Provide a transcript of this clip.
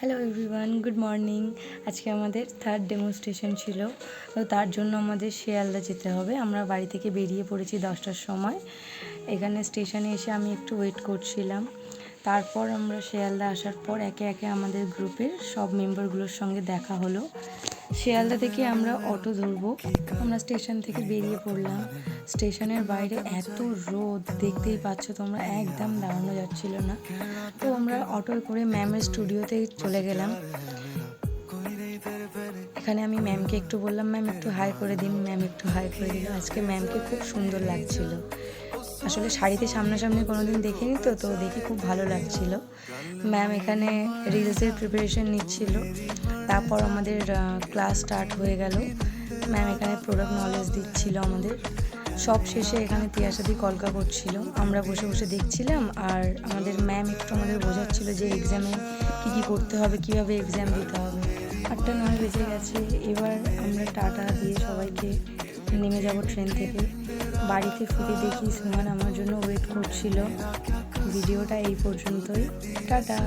Hello everyone, good morning. আজকে আমাদের third demonstration ছিল, তো তার জন্য আমাদের শিয়ালদা যেতে হবে। আমরা বাড়ি থেকে বেরিয়ে পড়েছি 10টার সময়। এখানে স্টেশনে এসে আমি একটু ওয়েট করছিলাম। তারপর আমরা শিয়ালদা আসার পর একে একে আমাদের গ্রুপের সব মেম্বারগুলোর সঙ্গে দেখা হলো। শিয়ালদা থেকে আমরা অটো ধরবো। আমরা স্টেশন থেকে বেরিয়ে পড়লাম। স্টেশনের বাইরে এত রোদ, দেখতেই পাচ্ছ তোমরা, একদম দাঁড়ানো যাচ্ছিল না। তো আমরা অটোয় করে ম্যামের স্টুডিওতে চলে গেলাম। এখানে আমি ম্যামকে একটু বললাম, ম্যাম একটু হাই করে দিন। ম্যাম একটু হাই করে দিল। আজকে ম্যামকে খুব সুন্দর লাগছিল। আসলে শাড়িতে সামনাসামনি কোনোদিন দেখিনি, তো দেখে খুব ভালো লাগছিল। ম্যাম এখানে রিলসের প্রিপারেশন নিচ্ছিল। তারপর আমাদের ক্লাস স্টার্ট হয়ে গেল। ম্যাম এখানে প্রোডাক্ট নলেজ দিচ্ছিল আমাদের। সব শেষে এখানে তিয়াসাদি কলকা করছিল, আমরা বসে বসে দেখছিলাম। আর আমাদের ম্যাম একটু আমাদের বোঝাচ্ছিল যে এক্সামে কী করতে হবে, কীভাবে এক্সাম দিতে হবে। 8টা 9 বেজে গেছে। এবার আমরা টাটা দিয়ে সবাইকে নেমে যাব ট্রেন থেকে। বাড়িতে ফিরে দেখি সুমান আমার জন্য ওয়েট করছিল। ভিডিওটা এই পর্যন্তই। টাটা।